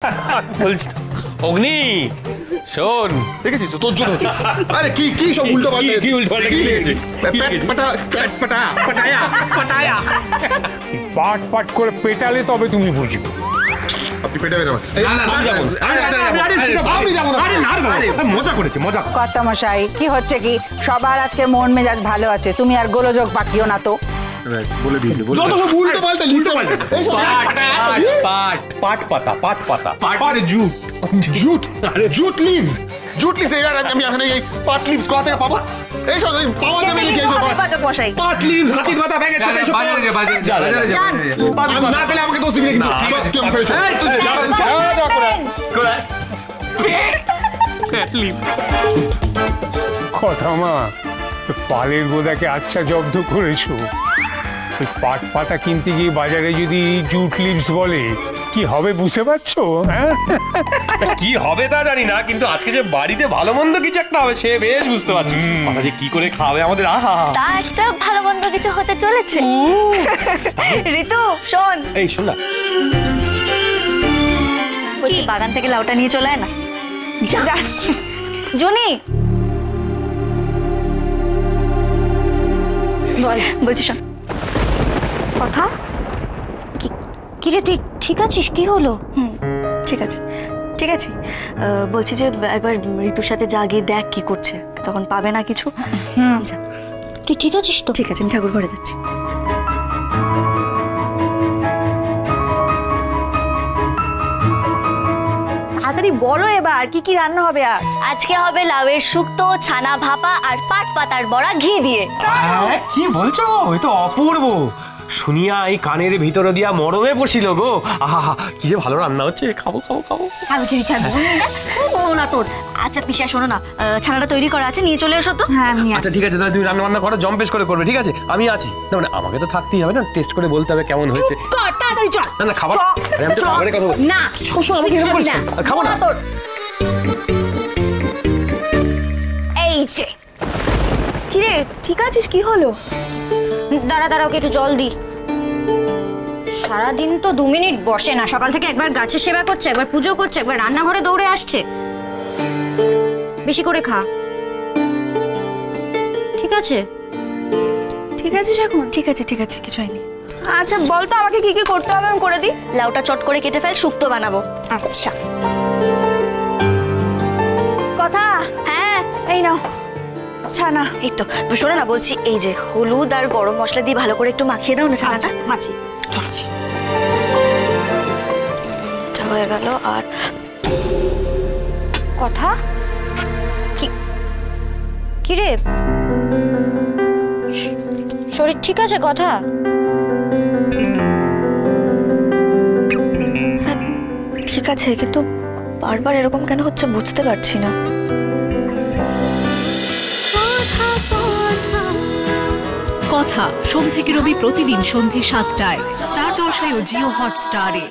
বলছি অগ্নি শোন, দেখেছিস তো তোর জন্য হচ্ছে। আরে কি কি সব উল্টো পাল্টা কি উল্টো পাল্টা কি লিখেছে? পাট পাট করে পেটালে তবে তুমি বুঝবে। আপনি পেটাবেন আমার। মজা করেছি মজা। কর্তামশাই কি হচ্ছে কি, সবার আজকে মন মেজাজ ভালো আছে, তুমি আর গোলযোগ পাকিও না তো। বলে দিয়েছি যত সব উল্টো পাল্টা লিখতে পাল্টা পাট পাতা পাট পাতা পাট jute jute jute leaves jute leaves. এবার আমি এখানে এই পাট লিভস কোথা থেকে পাবো? এই সব পাওয়া যাবে নাকি? এই সব পাট লিভস হাতির মাথা ব্যাগে চলে এসব না পেলে আমাকে দোষ দিবি নাকি? চল তুই আমাকে চল কথা মা, পালের গোদাকে আচ্ছা জব্দ করেছো। পাট পাতা কিনতে গিয়ে বাজারে যদি জুট লিভস বলে কি হবে বুঝতে পারছো? হ্যাঁ কি হবে তা জানি না, কিন্তু আজকে যে বাড়িতে ভালো মন্দ কিছু একটা হবে সে বেশ বুঝতে পারছি। কথা যে কি করে খাবে আমাদের, আহা তা একটা ভালো মন্দ কিছু হতে চলেছে। ঋতু শোন, এই শোন না, বলছি বাগান থেকে লাউটা নিয়ে চলে আয় না। যা জুনি, বলছি শোন। কথা কিরে, তুই ঠিক আছিস? কি হলো? ঠিক আছে ঠিক আছে, বলছি যে একবার ঋতুর সাথে যা গিয়ে দেখ কি করছে, তখন পাবে না কিছু। যা। তুই ঠিক আছিস তো? ঠিক আছে, আমি ঠাকুর ঘরে যাচ্ছি। তাড়াতাড়ি বলো এবার কি কি রান্না হবে আজ? আজকে হবে লাউয়ের শুক্তো, ছানা ভাপা আর পাট পাতার বড়া ঘি দিয়ে। কি বলছো? ওই তো অপূর্ব। শুনিয়া এই কানের ভিতরে দিয়া মরমে বসিল গো। আহা কি যে ভালো রান্না হচ্ছে, খাবো খাবো খাবো। না তোর। আচ্ছা পিসা শোনো না, ছানাটা তৈরি করা আছে, নিয়ে চলে এসো তো। হ্যাঁ আমি আচ্ছা ঠিক আছে, তাহলে তুমি রান্না বান্না করো, জম্পেশ করে করবে, ঠিক আছে? আমি আছি। না মানে আমাকে তো থাকতেই হবে না, টেস্ট করে বলতে হবে কেমন হয়েছে। তাড়াতাড়ি চল। না না খাবার, আরে আমি তো খাবারের কথা বলছি। না সবসময় আমাকে এরকম বলিস কেন? খাবো না তোর। এই যে কিরে, ঠিক আছিস? কি হলো? দাঁড়া দাঁড়া, ওকে একটু জল দি। সারাদিন তো 2 মিনিট বসে না, সকাল থেকে একবার গাছের সেবা করছে, একবার পুজো করছে, একবার রান্নাঘরে দৌড়ে আসছে। বেশি করে খা, ঠিক আছে? ঠিক আছে এখন? ঠিক আছে ঠিক আছে, কিছু হয়নি। আচ্ছা বল তো আমাকে কি কি করতে হবে, আমি করে দিই। লাউটা চট করে কেটে ফেল, শুক্তো বানাবো। আচ্ছা কথা। হ্যাঁ এই নাও ছানা। এই তো শোনো না, বলছি এই যে হলুদ আর গরম মশলা দিয়ে ভালো করে একটু মাখিয়ে দাও না ছানাটা। মাছি ধরছি। এটা হয়ে গেল। আর কথা কি রে, শরীর ঠিক আছে? কথা ঠিক আছে, কিন্তু বারবার এরকম কেন হচ্ছে বুঝতে পারছি না। কথা সোম থেকে রবি প্রতিদিন সন্ধ্যে 7টায় স্টার জলসায় ও জিও হটস্টারে।